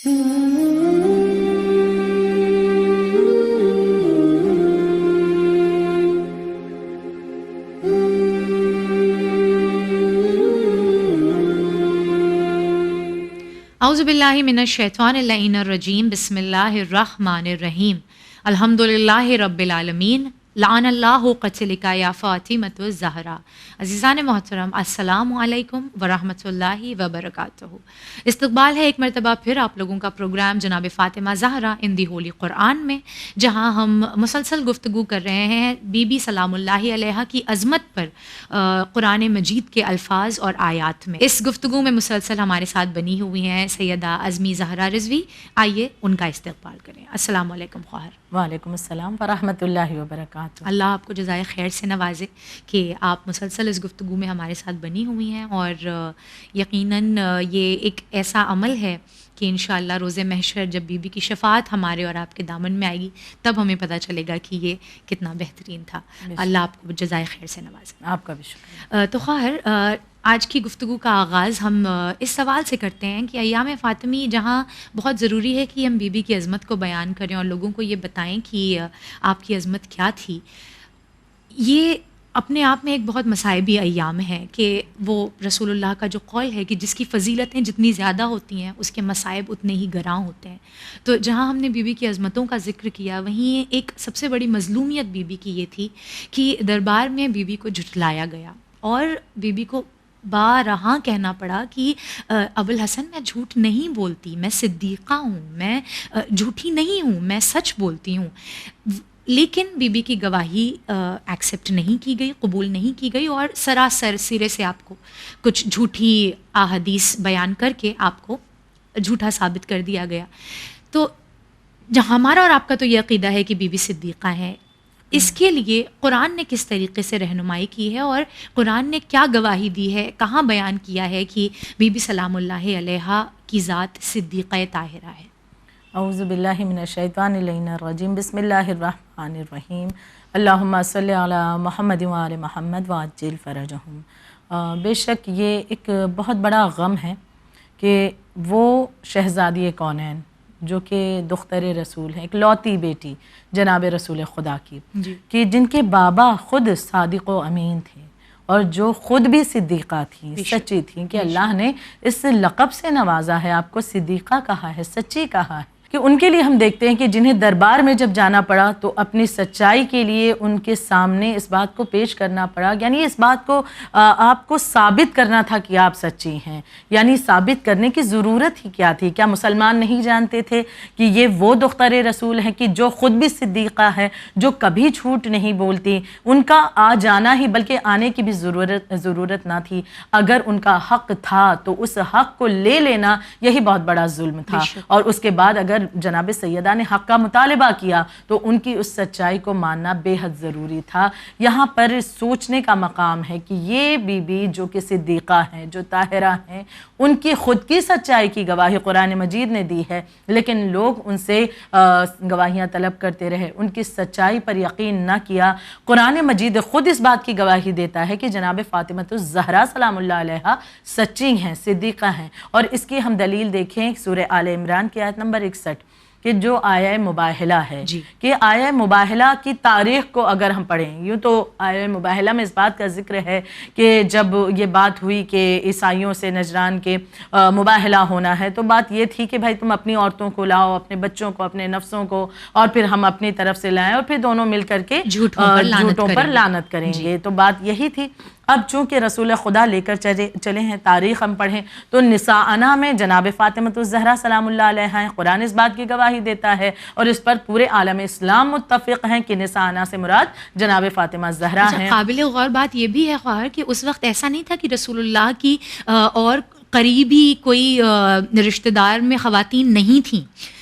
اعوذ باللہ من الشیطان اللعین الرجیم بسم اللہ الرحمن الرحیم الحمدللہ رب العالمین لعن اللہ قتلک یا فاطمۃ الزہرا۔ عزیزان محترم، السلام علیکم ورحمۃ اللہ وبرکاتہ۔ استقبال ہے ایک مرتبہ پھر آپ لوگوں کا پروگرام جناب فاطمہ زہرا ان دی ہولی قرآن میں، جہاں ہم مسلسل گفتگو کر رہے ہیں بی بی سلام اللہ علیہا کی عظمت پر قرآن مجید کے الفاظ اور آیات میں۔ اس گفتگو میں مسلسل ہمارے ساتھ بنی ہوئی ہیں سیدہ عظمی زہرا رضوی۔ آئیے ان کا استقبال کریں۔ السلام علیکم خواہر۔ وعلیکم السلام ورحمۃ اللہ وبرکاتہ۔ اللہ آپ کو جزائے خیر سے نوازے کہ آپ مسلسل اس گفتگو میں ہمارے ساتھ بنی ہوئی ہیں، اور یقیناً یہ ایک ایسا عمل ہے کہ انشاءاللہ روز محشر جب بی بی کی شفاعت ہمارے اور آپ کے دامن میں آئے گی تب ہمیں پتہ چلے گا کہ یہ کتنا بہترین تھا۔ اللہ آپ کو جزائے خیر سے نوازے۔ آپ کا بھی شکریہ۔ تو خواہر، آج کی گفتگو کا آغاز ہم اس سوال سے کرتے ہیں کہ ایام فاطمی جہاں بہت ضروری ہے کہ ہم بی بی کی عظمت کو بیان کریں اور لوگوں کو یہ بتائیں کہ آپ کی عظمت کیا تھی، یہ اپنے آپ میں ایک بہت مصائبی ایام ہے کہ وہ رسول اللہ کا جو قول ہے کہ جس کی فضیلتیں جتنی زیادہ ہوتی ہیں اس کے مصائب اتنے ہی گراں ہوتے ہیں۔ تو جہاں ہم نے بی بی کی عظمتوں کا ذکر کیا، وہیں ایک سب سے بڑی مظلومیت بی بی کی یہ تھی کہ دربار میں بی بی کو جھٹلایا گیا اور بی بی کو بارہا کہنا پڑا کہ ابوالحسن میں جھوٹ نہیں بولتی، میں صدیقہ ہوں، میں جھوٹی نہیں ہوں، میں سچ بولتی ہوں۔ لیکن بی بی کی گواہی ایکسیپٹ نہیں کی گئی، قبول نہیں کی گئی، اور سراسر سرے سے آپ کو کچھ جھوٹی احادیث بیان کر کے آپ کو جھوٹا ثابت کر دیا گیا۔ تو جہاں ہمارا اور آپ کا تو یہ عقیدہ ہے کہ بی بی صدیقہ ہے، اس کے لیے قرآن نے کس طریقے سے رہنمائی کی ہے اور قرآن نے کیا گواہی دی ہے، کہاں بیان کیا ہے کہ بی بی سلام اللہ علیہا کی ذات صدیقہ طاہرہ ہے؟ اعوذ باللہ من الشیطان اللعین الرجیم بسم اللہ الرحمن الرحیم اللہم صلی علی محمد وآل محمد وعجل فرجہم۔ بے شک یہ ایک بہت بڑا غم ہے کہ وہ شہزادی کونین جو کہ دختر رسول ہیں، ایک لوتی بیٹی جناب رسول خدا کی، کہ جن کے بابا خود صادق و امین تھے اور جو خود بھی صدیقہ تھی، سچی تھی، کہ اللہ نے اس لقب سے نوازا ہے، آپ کو صدیقہ کہا ہے، سچی کہا ہے، کہ ان کے لیے ہم دیکھتے ہیں کہ جنہیں دربار میں جب جانا پڑا تو اپنی سچائی کے لیے ان کے سامنے اس بات کو پیش کرنا پڑا، یعنی اس بات کو آپ کو ثابت کرنا تھا کہ آپ سچی ہیں، یعنی ثابت کرنے کی ضرورت ہی کیا تھی؟ کیا مسلمان نہیں جانتے تھے کہ یہ وہ دختر رسول ہیں کہ جو خود بھی صدیقہ ہے، جو کبھی جھوٹ نہیں بولتی، ان کا آ جانا ہی بلکہ آنے کی بھی ضرورت نہ تھی، اگر ان کا حق تھا تو اس حق کو لے لینا یہی بہت بڑا ظلم تھا، اور اس کے بعد اگر جناب سیدہ نے حق کا مطالبہ کیا تو ان کی اس سچائی کو ماننا بے حد ضروری تھا۔ یہاں پر سوچنے کا مقام ہے کہ یہ بی بی جو کہ صدیقہ ہیں، جو طاہرہ ہیں، ان کی خود کی سچائی کی گواہی قرآن مجید نے دی ہے، لیکن لوگ ان سے گواہیاں طلب کرتے رہے، ان کی سچائی پر یقین نہ کیا۔ قرآن مجید خود اس بات کی گواہی دیتا ہے کہ جناب فاطمہ الزہرا سلام اللہ علیہا سچی ہیں، صدیقہ ہیں، اور اس کی ہم دلیل دیکھیں سورہ آل عمران کی آیت نمبر 61 کہ جو آیہ مباہلہ ہے، کہ آیہ مباہلہ کی تاریخ کو اگر ہم پڑھیں، یوں تو آیہ مباہلہ میں اس بات کا ذکر ہے کہ جب یہ بات ہوئی کہ عیسائیوں سے نجران کے مباہلہ ہونا ہے تو بات یہ تھی کہ بھائی تم اپنی عورتوں کو لاؤ، اپنے بچوں کو، اپنے نفسوں کو، اور پھر ہم اپنی طرف سے لائیں اور پھر دونوں مل کر کے جھوٹوں پر لعنت کریں گے، تو بات یہی تھی۔ اب چونکہ رسول خدا لے کر چلے ہیں، تاریخ ہم پڑھیں تو نساءنا میں جناب فاطمہ الزہرا سلام اللہ علیہا ہیں، قرآن اس بات کی گواہی دیتا ہے اور اس پر پورے عالم اسلام متفق ہیں کہ نساءنا سے مراد جناب فاطمہ الزہرا ہیں۔ قابل غور بات یہ بھی ہے خواہر کہ اس وقت ایسا نہیں تھا کہ رسول اللہ کی اور قریبی کوئی رشتہ دار میں خواتین نہیں تھیں،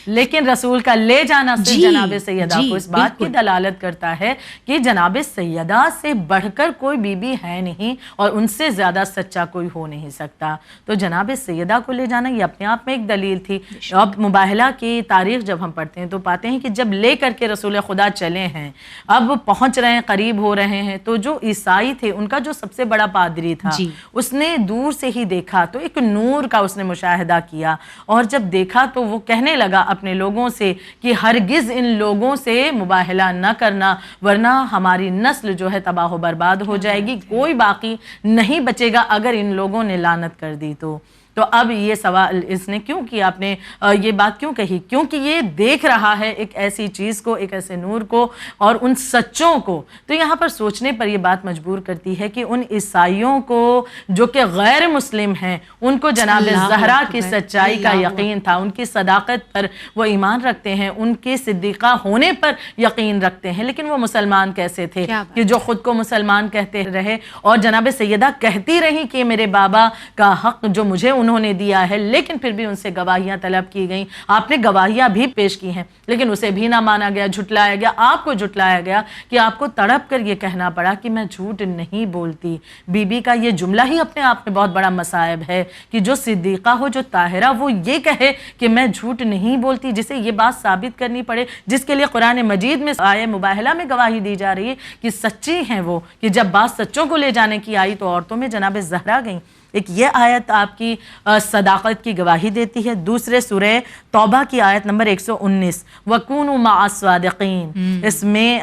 لیکن رسول کا لے جانا صرف جناب سیدہ کو اس بات کی دلالت کرتا ہے کہ جناب سیدہ سے بڑھ کر کوئی بی بی ہے نہیں اور ان سے زیادہ سچا کوئی ہو نہیں سکتا. تو جناب سیدہ کو لے جانا یہ اپنے آپ میں ایک دلیل تھی. اب مباہلہ کی تاریخ جب ہم پڑھتے ہیں تو پاتے ہیں کہ جب لے کر کے رسول خدا چلے ہیں, اب پہنچ رہے ہیں, قریب ہو رہے ہیں, تو جو عیسائی تھے ان کا جو سب سے بڑا پادری تھا اس نے دور سے ہی دیکھا تو ایک نور کا اس نے مشاہدہ کیا, اور جب دیکھا تو وہ کہنے لگا اپنے لوگوں سے کہ ہرگز ان لوگوں سے مباہلہ نہ کرنا ورنہ ہماری نسل جو ہے تباہ و برباد ہو جائے گی, کوئی باقی نہیں بچے گا اگر ان لوگوں نے لعنت کر دی تو. تو اب یہ سوال اس نے کیوں کیا, آپ نے یہ بات کیوں کہی؟ کیونکہ یہ دیکھ رہا ہے ایک ایسی چیز کو, ایک ایسے نور کو اور ان سچوں کو. تو یہاں پر سوچنے پر یہ بات مجبور کرتی ہے کہ ان عیسائیوں کو جو کہ غیر مسلم ہیں ان کو جناب زہرا کی سچائی کا یقین تھا, ان کی صداقت پر وہ ایمان رکھتے ہیں, ان کے صدیقہ ہونے پر یقین رکھتے ہیں, لیکن وہ مسلمان کیسے تھے کہ جو خود کو مسلمان کہتے رہے اور جناب سیدہ کہتی رہی کہ میرے بابا کا حق جو مجھے انہوں نے دیا ہے, لیکن پھر بھی ان سے گواہیاں طلب کی گئیں. آپ نے گواہیاں بھی پیش کی ہیں لیکن اسے بھی نہ مانا گیا, جھٹلایا گیا. آپ کو جھٹلایا گیا کہ آپ کو تڑپ کر یہ کہنا پڑا کہ میں جھوٹ نہیں بولتی. بی بی کا یہ جملہ ہی اپنے آپ میں بہت بڑا مصائب ہے کہ جو صدیقہ ہو, جو طاہرہ, وہ یہ کہے کہ میں جھوٹ نہیں بولتی, جسے یہ بات ثابت کرنی پڑے, جس کے لیے قرآن مجید میں آیہ مباہلہ میں گواہی دی جا رہی ہے کہ سچی ہیں وہ, کہ جب بات سچوں کو لے جانے کی آئی تو عورتوں میں جناب زہرا گئیں. ایک یہ آیت آپ کی صداقت کی گواہی دیتی ہے. دوسرے سورہ توبہ کی آیت نمبر 119 وَكُونُوا مَعَ الصَّادِقِينَ, اس میں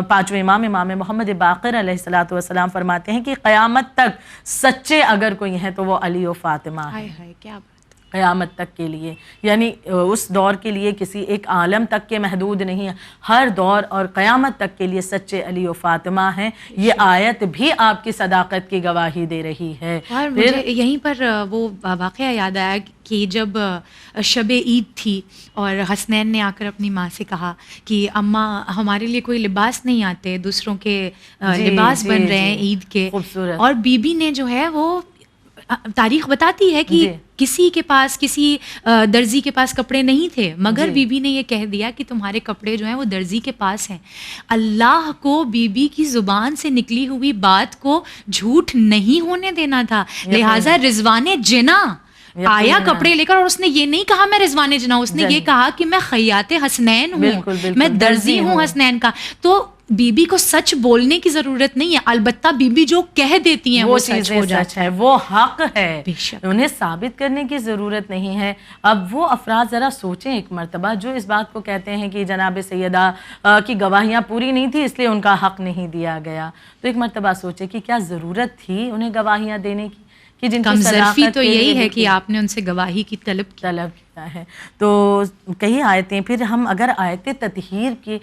پانچویں امام محمد باقر علیہ السلام فرماتے ہیں کہ قیامت تک سچے اگر کوئی ہیں تو وہ علی و فاطمہ ہیں. کیا قیامت تک کے لیے, یعنی اس دور کے لیے کسی ایک عالم تک کے محدود نہیں ہے, ہر دور اور قیامت تک کے لیے سچے علی و فاطمہ ہیں. یہ آیت بھی آپ کی صداقت کی گواہی دے رہی ہے. اور مجھے یہیں پر وہ واقعہ یاد آیا کہ جب شب عید تھی اور حسنین نے آ کر اپنی ماں سے کہا کہ اماں ہمارے لیے کوئی لباس نہیں آتے, دوسروں کے لباس بن رہے ہیں عید کے, اور بی بی نے جو ہے وہ تاریخ بتاتی ہے کہ کسی کے پاس, کسی درزی کے پاس کپڑے نہیں تھے, مگر بی بی نے یہ کہہ دیا کہ تمہارے کپڑے جو ہیں وہ درزی کے پاس ہیں. اللہ کو بی بی کی زبان سے نکلی ہوئی بات کو جھوٹ نہیں ہونے دینا تھا, لہٰذا رضوان جنا آیا کپڑے لے کر, اور اس نے یہ نہیں کہا میں رضوان جنا, اس نے یہ کہا کہ میں خیاط حسنین ہوں, میں درزی ہوں حسنین کا. تو بی بی کو سچ بولنے کی ضرورت نہیں ہے, البتہ بی بی جو کہہ دیتی ہیں وہ سچ ہو جاتا ہے, وہ حق ہے, انہیں ثابت کرنے کی ضرورت نہیں ہے. اب وہ افراد ذرا سوچیں ایک مرتبہ جو اس بات کو کہتے ہیں کہ جناب سیدہ کی گواہیاں پوری نہیں تھی اس لیے ان کا حق نہیں دیا گیا, تو ایک مرتبہ سوچیں کہ کیا ضرورت تھی انہیں گواہیاں دینے کی, کہ جن کی صداقت تو یہی ہے کہ آپ نے ان سے گواہی کی طلب کیا ہے. تو کئی آیتیں, پھر ہم اگر آیت تطہیر کی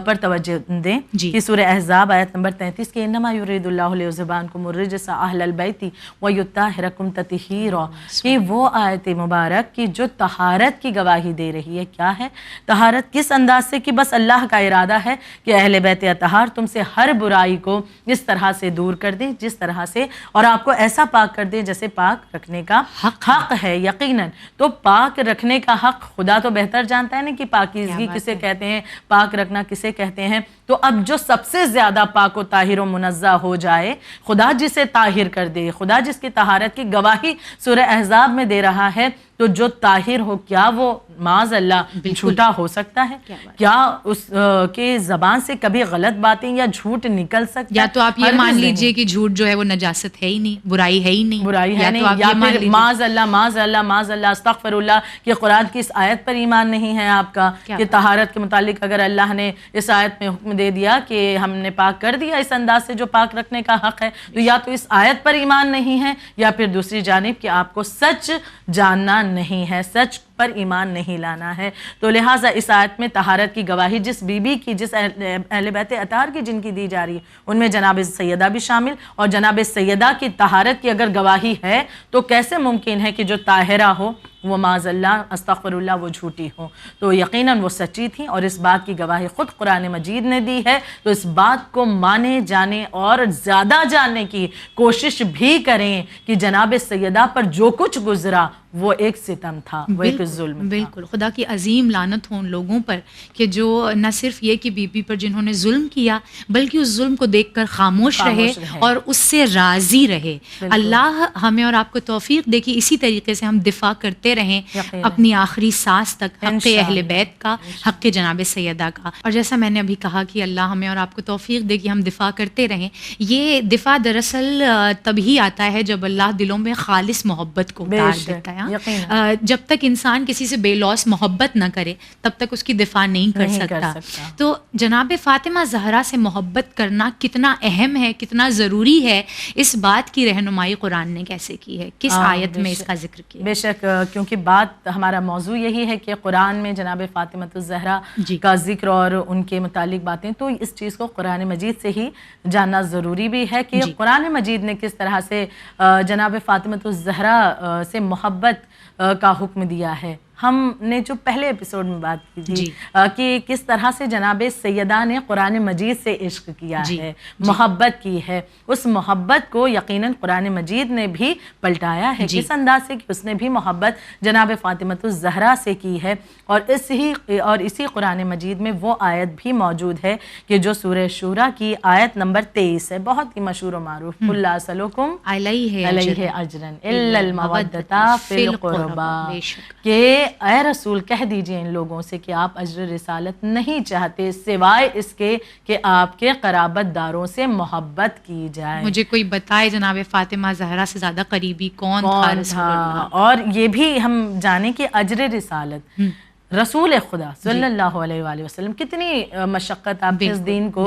پر توجہ دیں کہ سورہ احزاب آیت نمبر 33 کہ انما یرید اللہ لیذہبعنکم الرجس اہل البیت ویطہرکم تطہیرا, کہ وہ آیت مبارک کی جو طہارت کی گواہی دے رہی ہے. کیا ہے طہارت؟ کس انداز سے کہ بس اللہ کا ارادہ ہے کہ اہل بیت اطہار تم سے ہر برائی کو اس طرح سے دور کر دیں جس طرح سے, اور آپ کو ایسا پاک کر دیں جیسے پاک رکھنے کا حق ہے. یقیناً تو پاک رکھنے کا حق خدا تو بہتر جانتا ہے نا کہ پاکیزگی کسے کہتے ہیں, پاک رکھنا کسے کہتے ہیں. تو اب جو سب سے زیادہ پاک و طاہر و منزہ ہو جائے, خدا جسے طاہر کر دے, خدا جس کی طہارت کی گواہی سورہ احزاب میں دے رہا ہے, تو جو طاہر ہو کیا وہ معاذ اللہ جھوٹا ہو سکتا ہے؟ کیا اس کے زبان سے کبھی غلط باتیں یا جھوٹ نکل سکتا ہے؟ یا تو آپ یہ مان لیجئے کہ جھوٹ جو ہے وہ نجاست ہے ہی نہیں, برائی ہے ہی نہیں, برائی ہے نہیں, یا پھر معاذ اللہ معاذ اللہ معاذ اللہ استغفر اللہ کہ قرآن کی اس آیت پر ایمان نہیں ہے آپ کا کہ طہارت کے متعلق اگر اللہ نے اس آیت میں حکم دے دیا کہ ہم نے پاک کر دیا اس انداز سے جو پاک رکھنے کا حق ہے, تو یا تو اس آیت پر ایمان نہیں ہے, یا پھر دوسری جانب کہ آپ کو سچ جاننا نہیں ہے, سچ پر ایمان نہیں لانا ہے. تو لہٰذا اس آیت میں طہارت کی گواہی جس بی بی کی, جس اہل بیت اطہار کی جن کی دی جا رہی ہے, ان میں جناب سیدہ بھی شامل, اور جناب سیدہ کی طہارت کی اگر گواہی ہے تو کیسے ممکن ہے کہ جو طاہرہ ہو وہ معاذ اللہ استغفر اللہ وہ جھوٹی ہو؟ تو یقیناً وہ سچی تھیں, اور اس بات کی گواہی خود قرآن مجید نے دی ہے. تو اس بات کو مانے جانے اور زیادہ جاننے کی کوشش بھی کریں کہ جناب سیدہ پر جو کچھ گزرا وہ ایک ستم تھا, وہ ایک الظلم تھا۔ بالکل، خدا کی عظیم لعنت ہو ان لوگوں پر کہ جو نہ صرف یہ کہ بی بی پر جنہوں نے ظلم کیا بلکہ اس ظلم کو دیکھ کر خاموش رہے اور اس سے راضی رہے۔ اللہ ہمیں اور آپ کو توفیق دے کہ اسی طریقے سے ہم دفاع کرتے رہیں اپنی آخری سانس تک، حق اہل بیت کا، حق جناب سیدہ کا۔ اور جیسا میں نے ابھی کہا کہ اللہ ہمیں اور آپ کو توفیق دے کہ ہم دفاع کرتے رہیں۔ یہ دفاع دراصل تبھی آتا ہے جب اللہ دلوں میں خالص محبت کو اتار دیتا ہے۔ جب تک انسان کسی سے بے لوث محبت نہ کرے تب تک اس کی دفاع نہیں کر سکتا۔ تو جناب فاطمہ زہرا سے محبت کرنا کتنا اہم ہے، کتنا ضروری ہے، اس بات کی رہنمائی قرآن نے کیسے کی ہے، کس آیت میں اس کا ذکر کیا؟ بے شک، کیونکہ بات ہمارا موضوع یہی ہے کہ قرآن میں جناب فاطمہ الزہرا کا ذکر اور ان کے متعلق باتیں، تو اس چیز کو قرآن مجید سے ہی جاننا ضروری بھی ہے کہ قرآن مجید نے کس طرح سے جناب فاطمہ الزہرا سے محبت کا حکم دیا ہے۔ ہم نے جو پہلے ایپیسوڈ میں بات کی تھی کہ کس طرح سے جناب سیدہ نے قرآن مجید سے عشق کیا ہے، محبت کی ہے، اس محبت کو یقیناً قرآن مجید نے بھی پلٹایا ہے کس انداز سے کہ اس نے بھی محبت جناب فاطمہ الزہرا سے کی ہے۔ اور اسی قرآن مجید میں وہ آیت بھی موجود ہے کہ جو سورہ شورى کی آیت نمبر 23 ہے، بہت ہی مشہور و معروف، قُل لَا أَسْأَلُكُمْ عَلَيْهِ أَجْرًا إِلَّا الْمَوَدَّةَ فِي الْقُرْبَى، کہ اے رسول کہہ دیجئے ان لوگوں سے کہ آپ اجر رسالت نہیں چاہتے سوائے اس کے کہ آپ کے قرابت داروں سے محبت کی جائے۔ مجھے کوئی بتائے جناب فاطمہ زہرا سے زیادہ قریبی کون تھا رسول اللہ؟ اور یہ بھی ہم جانیں کہ اجر رسالت رسول خدا صلی اللہ علیہ وآلہ وسلم کتنی مشقت آپ نے اس دین کو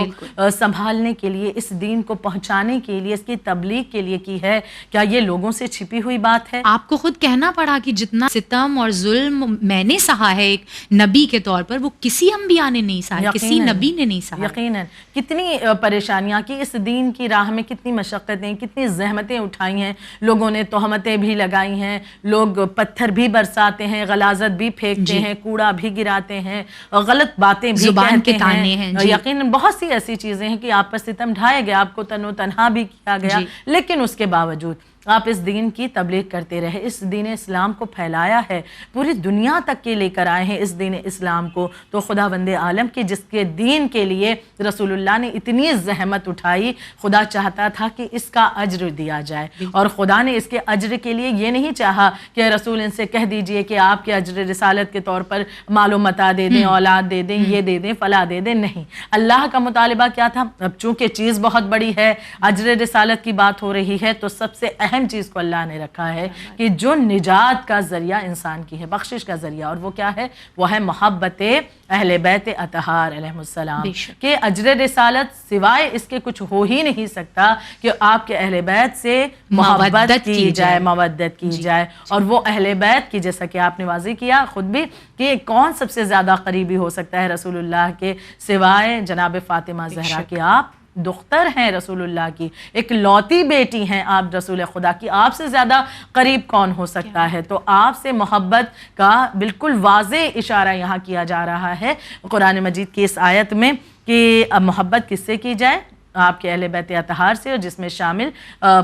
سنبھالنے کے لیے، اس دین کو پہنچانے کے لیے، اس کی تبلیغ کے لیے کی ہے۔ کیا یہ لوگوں سے چھپی ہوئی بات ہے؟ آپ کو خود کہنا پڑا کہ جتنا ستم اور ظلم میں نے سہا ہے ایک نبی کے طور پر، وہ کسی انبیاء نے نہیں سہا، کسی نبی نے نہیں سہا۔ یقیناً کتنی پریشانیاں کی اس دین کی راہ میں، کتنی مشقتیں، کتنی زحمتیں اٹھائی ہیں، لوگوں نے تہمتیں بھی لگائی ہیں، لوگ پتھر بھی برساتے ہیں، غلاظت بھی پھینکتے ہیں، کوڑا بھی گراتے ہیں، غلط باتیں بھی زبان کے کہتے تانے ہیں۔ ہیں۔ یقیناً بہت سی ایسی چیزیں ہیں کہ آپ پر ستم ڈھائے گیا، آپ کو تن و تنہا بھی کیا گیا، لیکن اس کے باوجود آپ اس دین کی تبلیغ کرتے رہے، اس دین اسلام کو پھیلایا ہے، پوری دنیا تک کے لے کر آئے ہیں اس دین اسلام کو۔ تو خداوند عالم کی جس کے دین کے لیے رسول اللہ نے اتنی زحمت اٹھائی، خدا چاہتا تھا کہ اس کا اجر دیا جائے، اور خدا نے اس کے اجر کے لیے یہ نہیں چاہا کہ رسول ان سے کہہ دیجئے کہ آپ کے اجر رسالت کے طور پر مال و متاع دے دیں، اولاد دے دیں، یہ دے دیں، فلاں دے دیں، نہیں۔ اللہ کا مطالبہ کیا تھا؟ اب چونکہ چیز بہت بڑی ہے، اجر رسالت کی بات ہو رہی ہے، تو سب سے اہم چیز کو اللہ نے رکھا ہے کہ جو نجات کا ذریعہ انسان کی ہے، بخشش کا ذریعہ، اور وہ کیا ہے؟ وہ ہے محبت اہل بیت اطہار علیہ السلام، کہ اجر رسالت سوائے اس کے کچھ ہو ہی نہیں سکتا کہ آپ کے اہل بیت سے محبت کی جائے، مودت کی جائے۔ اور وہ اہل بیت کی، جیسا کہ آپ نے واضح کیا خود بھی، کہ کون سب سے زیادہ قریبی ہو سکتا ہے رسول اللہ کے سوائے جناب فاطمہ زہرا کے؟ آپ دختر ہیں رسول اللہ کی، ایک لوتی بیٹی ہیں آپ رسول خدا کی، آپ سے زیادہ قریب کون ہو سکتا ہے؟ تو آپ سے محبت کا بالکل واضح اشارہ یہاں کیا جا رہا ہے قرآن مجید کی اس آیت میں کہ محبت کس سے کی جائے؟ آپ کے اہل بیت اطہار سے، اور جس میں شامل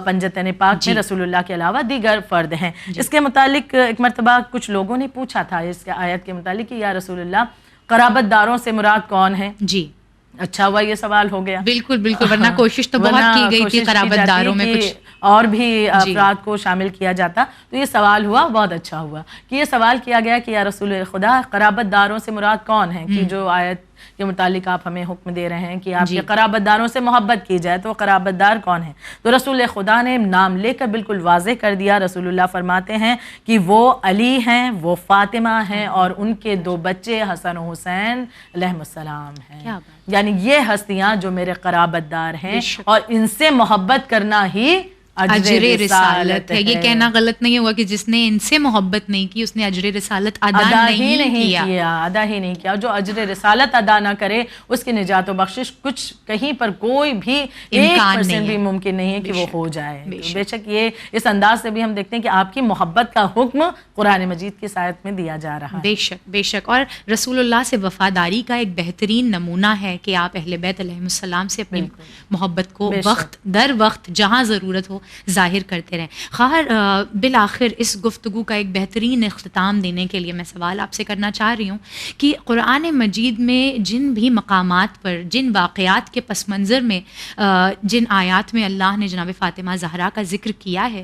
پنجتن پاک میں رسول اللہ کے علاوہ دیگر فرد ہیں۔ اس کے متعلق ایک مرتبہ کچھ لوگوں نے پوچھا تھا اس آیت کے متعلق کہ یا رسول اللہ قرابت داروں سے مراد کون ہیں؟ جی، اچھا ہوا یہ سوال ہو گیا۔ بالکل بالکل، ورنہ کوشش تو بہت کی گئی تھی قرابت داروں میں کچھ اور بھی افراد کو شامل کیا جاتا، تو یہ سوال ہوا، بہت اچھا ہوا کہ یہ سوال کیا گیا کہ یا رسول خدا قرابت داروں سے مراد کون ہیں؟ کہ جو آیت کے متعلق آپ ہمیں حکم دے رہے ہیں کہ آپ کے قرابت داروں سے محبت کی جائے، تو وہ قرابت دار کون ہیں؟ تو رسول خدا نے نام لے کر بالکل واضح کر دیا۔ رسول اللہ فرماتے ہیں کہ وہ علی ہیں، وہ فاطمہ ہیں، اور ان کے دو بچے حسن و حسین علیہ السلام ہیں۔ یعنی یہ ہستیاں جو میرے قرابت دار ہیں، اور ان سے محبت کرنا ہی اجر رسالت ہے۔ یہ کہنا غلط نہیں ہوگا کہ جس نے ان سے محبت نہیں کی اس نے اجر رسالت ادا نہیں کیا۔ جو اجر رسالت ادا نہ کرے اس کی نجات و بخشش کچھ کہیں پر کوئی بھی 1% بھی ممکن نہیں ہے کہ وہ ہو جائے۔ بے شک یہ اس انداز سے بھی ہم دیکھتے ہیں کہ آپ کی محبت کا حکم قرآن مجید کی آیت میں دیا جا رہا ہے۔ بے شک بے شک، اور رسول اللہ سے وفاداری کا ایک بہترین نمونہ ہے کہ آپ اہل بیت علیہ السلام سے اپنی محبت کو وقت در وقت جہاں ضرورت ہو ظاہر کرتے رہیں. خیر بالآخر اس گفتگو کا ایک بہترین اختتام دینے کے لیے میں سوال آپ سے کرنا چاہ رہی ہوں کہ قرآن مجید میں جن بھی مقامات پر، جن واقعات کے پس منظر میں جن آیات میں اللہ نے جناب فاطمہ زہرا کا ذکر کیا ہے،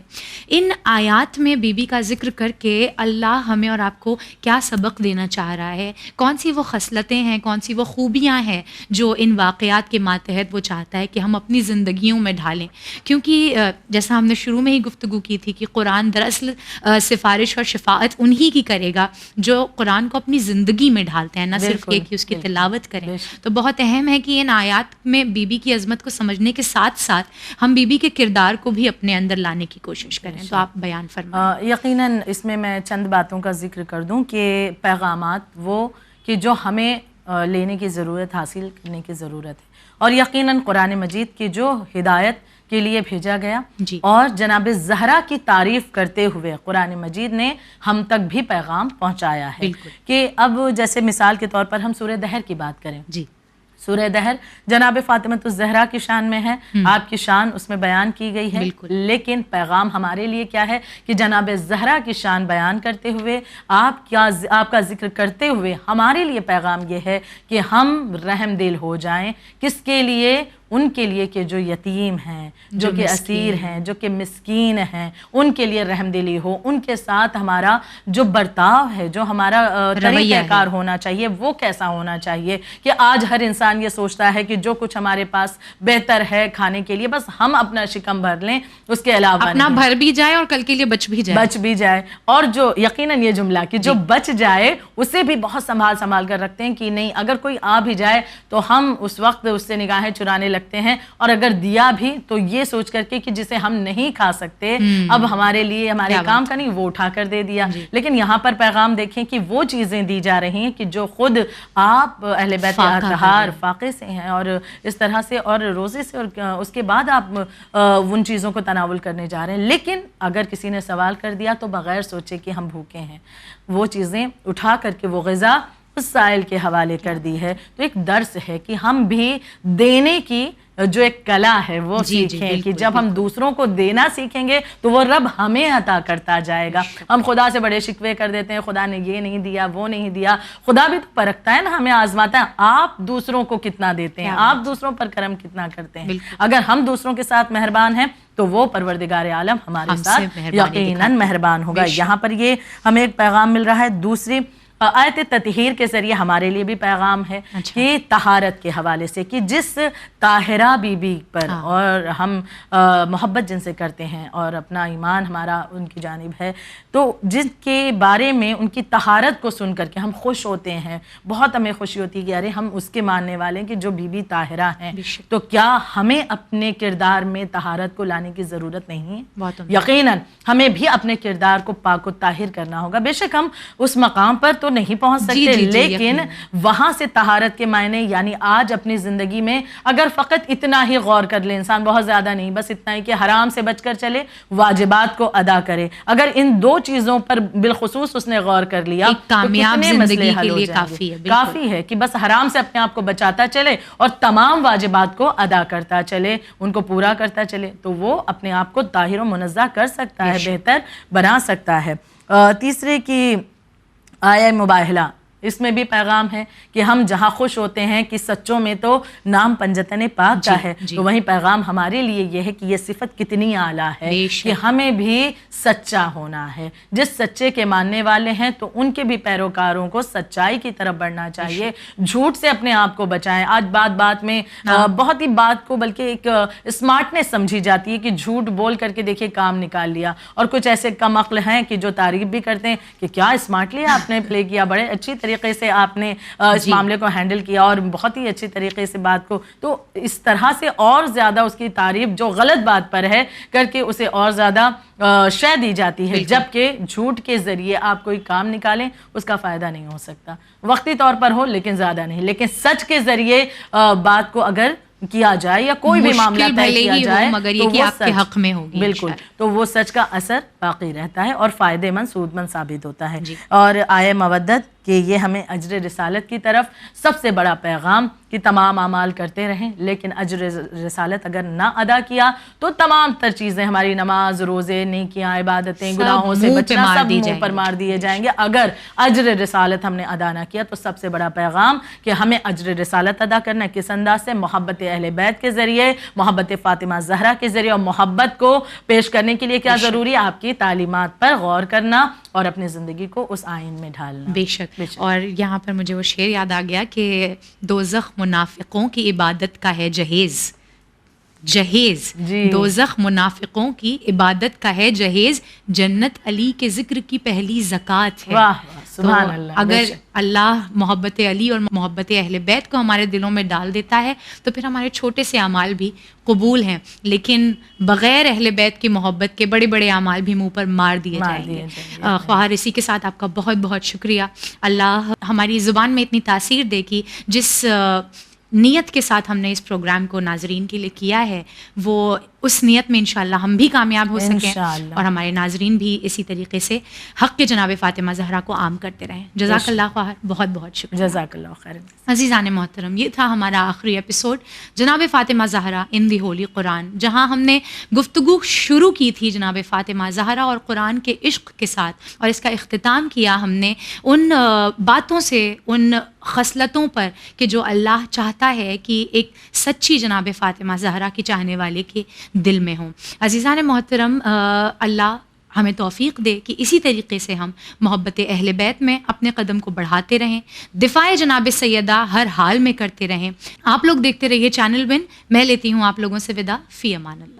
ان آیات میں بی بی کا ذکر کر کے اللہ ہمیں اور آپ کو کیا سبق دینا چاہ رہا ہے؟ کون سی وہ خصلتیں ہیں، کون سی وہ خوبیاں ہیں جو ان واقعات کے ماتحت وہ چاہتا ہے کہ ہم اپنی زندگیوں میں ڈھالیں؟ کیونکہ جیسا ہم نے شروع میں ہی گفتگو کی تھی کہ قرآن دراصل سفارش اور شفاعت انہی کی کرے گا جو قرآن کو اپنی زندگی میں ڈھالتے ہیں، نہ صرف یہ کہ اس کی تلاوت کریں. تو بہت اہم ہے کہ ان آیات میں بی بی کی عظمت کو سمجھنے کے ساتھ ساتھ ہم بی بی کے کردار کو بھی اپنے اندر لانے کی کوشش کریں. تو آپ بیان فرمائیں. یقیناً اس میں چند باتوں کا ذکر کر دوں کہ پیغامات وہ کہ جو ہمیں لینے کی ضرورت، حاصل کرنے کی ضرورت ہے، اور یقیناً قرآن مجید کی جو ہدایت کے لیے بھیجا گیا اور جناب زہرا کی تعریف کرتے ہوئے قرآن مجید نے ہم تک بھی پیغام پہنچایا ہے. کہ اب جیسے مثال کے طور پر ہم سورہ دہر کی بات کریں. سورہ دہر جناب فاطمہ الزہرا کی شان میں ہے، آپ کی شان اس میں بیان کی گئی ہے، لیکن پیغام ہمارے لیے کیا ہے کہ جناب زہرا کی شان بیان کرتے ہوئے آپ کا ذکر کرتے ہوئے ہمارے لیے پیغام یہ ہے کہ ہم رحم دل ہو جائیں. کس کے لیے؟ ان کے لیے کہ جو یتیم ہیں، جو کہ اسیر ہیں، جو کہ مسکین ہیں، ان کے لیے رحم دلی ہو. ان کے ساتھ ہمارا جو برتاؤ ہے، جو ہمارا طریقہ کار ہونا چاہیے وہ کیسا ہونا چاہیے کہ آج ہر انسان یہ سوچتا ہے کہ جو کچھ ہمارے پاس بہتر ہے کھانے کے لیے بس ہم اپنا شکم بھر لیں، اس کے علاوہ اپنا بھر بھی جائے اور کل کے لیے بچ بھی جائے. اور جو یقیناً یہ جملہ کہ جو بچ جائے اسے بھی بہت سنبھال کر رکھتے ہیں کہ نہیں، اگر کوئی آ بھی جائے تو ہم اس وقت اس سے نگاہیں چرانے لگتے ہیں، اور اگر دیا بھی تو یہ سوچ کر کے کہ جسے ہم نہیں کھا سکتے اب ہمارے لیے ہمارے کام کا نہیں، وہ اٹھا کر دے دیا. لیکن یہاں پر پیغام دیکھیں کہ وہ چیزیں دی جا رہی ہیں کہ جو خود آپ اہل بیت اطہار فاقے سے ہیں اور اس طرح سے اور روزے سے، اور اس کے بعد آپ ان چیزوں کو تناول کرنے جا رہے ہیں. لیکن اگر کسی نے سوال کر دیا تو بغیر سوچے کہ ہم بھوکے ہیں وہ چیزیں اٹھا کر کے وہ غذا اس سائل کے حوالے کر دی ہے. تو ایک درس ہے کہ ہم بھی دینے کی جو ایک کلا ہے وہ سیکھیں کہ جب ہم دوسروں کو دینا سیکھیں گے تو وہ رب ہمیں عطا کرتا جائے گا. ہم خدا سے بڑے شکوے کر دیتے ہیں، خدا نے یہ نہیں دیا، وہ نہیں دیا. خدا بھی تو پرکھتا ہے نا، ہمیں آزماتا ہے آپ دوسروں کو کتنا دیتے ہیں، آپ دوسروں پر کرم کتنا کرتے ہیں. اگر ہم دوسروں کے ساتھ مہربان ہیں تو وہ پروردگار عالم ہمارے ساتھ یقیناً مہربان ہوگا. یہاں پر یہ ہمیں ایک پیغام مل رہا ہے. دوسری آیت تطہیر کے ذریعے ہمارے لیے بھی پیغام ہے کہ طہارت کے حوالے سے کہ جس طاہرہ بی بی پر اور ہم محبت جن سے کرتے ہیں اور اپنا ایمان ہمارا ان کی جانب ہے، تو جن کے بارے میں ان کی طہارت کو سن کر کے ہم خوش ہوتے ہیں. بہت ہمیں خوشی ہوتی ہے کہ ارے ہم اس کے ماننے والے ہیں کہ جو بی بی طاہرہ ہیں. تو کیا ہمیں اپنے کردار میں طہارت کو لانے کی ضرورت نہیں ہے؟ یقیناً ہمیں بھی اپنے کردار کو پاک و طاہر کرنا ہوگا. بے شک ہم اس مقام پر تو نہیں پہنچ سکتے، لیکن وہاں سے طہارت کے معنی یعنی آج اپنی زندگی میں اگر فقط اتنا ہی غور کر لے انسان، بہت زیادہ نہیں، بس اتنا ہی کہ حرام سے بچ کر چلے، واجبات کو ادا کرے. اگر ان دو چیزوں پر بالخصوص اس نے غور کر لیا ایک کامیاب زندگی کے لیے کافی ہے کہ بس حرام سے اپنے آپ کو بچاتا چلے اور تمام واجبات کو ادا کرتا چلے، ان کو پورا کرتا چلے، تو وہ اپنے آپ کو طاہر و منزہ کر سکتا ہے، بہتر بنا سکتا ہے. تیسرے کی آیہ مباہلہ، اس میں بھی پیغام ہے کہ ہم جہاں خوش ہوتے ہیں کہ سچوں میں تو نام پنجتن پاک کا ہے، تو وہیں پیغام ہمارے لیے یہ ہے کہ یہ صفت کتنی اعلیٰ ہے کہ ہمیں بھی سچا ہونا ہے. جس سچے کے ماننے والے ہیں تو ان کے بھی پیروکاروں کو سچائی کی طرف بڑھنا چاہیے. جھوٹ سے اپنے آپ کو بچائیں. آج بات میں بہت ہی بات کو بلکہ ایک اسمارٹنیس سمجھی جاتی ہے کہ جھوٹ بول کر کے دیکھیں کام نکال لیا، اور کچھ ایسے کم عقل ہیں کہ جو تعریف بھی کرتے ہیں کہ کیا اسمارٹلی آپ نے پلے کیا، بڑے اچھی طریقے سے آپ نے اس معاملے کو ہینڈل کیا اور بہت ہی اچھی طریقے سے بات کو، تو اس طرح سے اور زیادہ اس کی تعریف جو غلط بات پر ہے کر کے اسے اور زیادہ شے دی جاتی ہے. جبکہ جھوٹ کے ذریعے آپ کوئی کام نکالیں اس کا فائدہ نہیں ہو سکتا، وقتی طور پر ہو لیکن زیادہ نہیں. لیکن سچ کے ذریعے بات کو اگر کیا جائے یا کوئی بھی معاملہ طے کیا جائے مگر یہ کہ آپ کے حق میں ہوگی، بالکل، تو وہ سچ کا اثر باقی رہتا ہے اور فائدے مند سود مند ثابت ہوتا ہے. اور آیہ مودت کہ یہ ہمیں اجر رسالت کی طرف سب سے بڑا پیغام کہ تمام اعمال کرتے رہیں، لیکن اجر رسالت اگر نہ ادا کیا تو تمام تر چیزیں ہماری نماز، روزے، نیکیاں، عبادتیں، گناہوں سے بچنا سب منہ پر مار دیے جائیں گے۔ اگر اجر رسالت ہم نے ادا نہ کیا تو سب سے بڑا پیغام کہ ہمیں اجر رسالت ادا کرنا ہے۔ کس انداز سے؟ محبت اہل بیت کے ذریعے، محبت فاطمہ زہرا کے ذریعے، اور محبت کو پیش کرنے کے لیے کیا ضروری ہے؟ آپ کی تعلیمات پر غور کرنا اور اپنی زندگی کو اس آئین میں ڈھالنا۔ بے شک۔ اور یہاں پر مجھے وہ شعر یاد آ گیا کہ دوزخ منافقوں کی عبادت کا ہے جہیز، جہیز دوزخ منافقوں کی عبادت کا ہے جہیز، جنت علی کے ذکر کی پہلی زکوٰۃ ہے۔ واہ سبحان اللہ۔ اگر اللہ محبت علی اور محبت اہل بیت کو ہمارے دلوں میں ڈال دیتا ہے تو پھر ہمارے چھوٹے سے اعمال بھی قبول ہیں، لیکن بغیر اہل بیت کی محبت کے بڑے بڑے اعمال بھی منہ پر مار دیے جائیں گے۔ خواہر اسی کے ساتھ آپ کا بہت بہت شکریہ۔ اللہ ہماری زبان میں اتنی تاثیر دے کہ جس نیت کے ساتھ ہم نے اس پروگرام کو ناظرین کے لیے کیا ہے وہ اس نیت میں انشاءاللہ ہم بھی کامیاب ہو سکیں اور ہمارے ناظرین بھی اسی طریقے سے حق کے جناب فاطمہ زہرا کو عام کرتے رہیں۔ جزاک اللہ خواہر، بہت بہت شکریہ۔ جزاک اللہ خیر۔ عزیزان محترم، یہ تھا ہمارا آخری ایپیسوڈ جناب فاطمہ زہرا ان دی ہولی قرآن، جہاں ہم نے گفتگو شروع کی تھی جناب فاطمہ زہرا اور قرآن کے عشق کے ساتھ، اور اس کا اختتام کیا ہم نے ان باتوں سے، ان خصلتوں پر کہ جو اللہ چاہتا ہے کہ ایک سچی جناب فاطمہ زہرا کی چاہنے والے کے دل میں ہوں۔ عزیزان محترم، اللہ ہمیں توفیق دے کہ اسی طریقے سے ہم محبت اہل بیت میں اپنے قدم کو بڑھاتے رہیں، دفاع جناب سیدہ ہر حال میں کرتے رہیں۔ آپ لوگ دیکھتے رہیے چینل ون۔ میں لیتی ہوں آپ لوگوں سے وداع، فی امان اللہ۔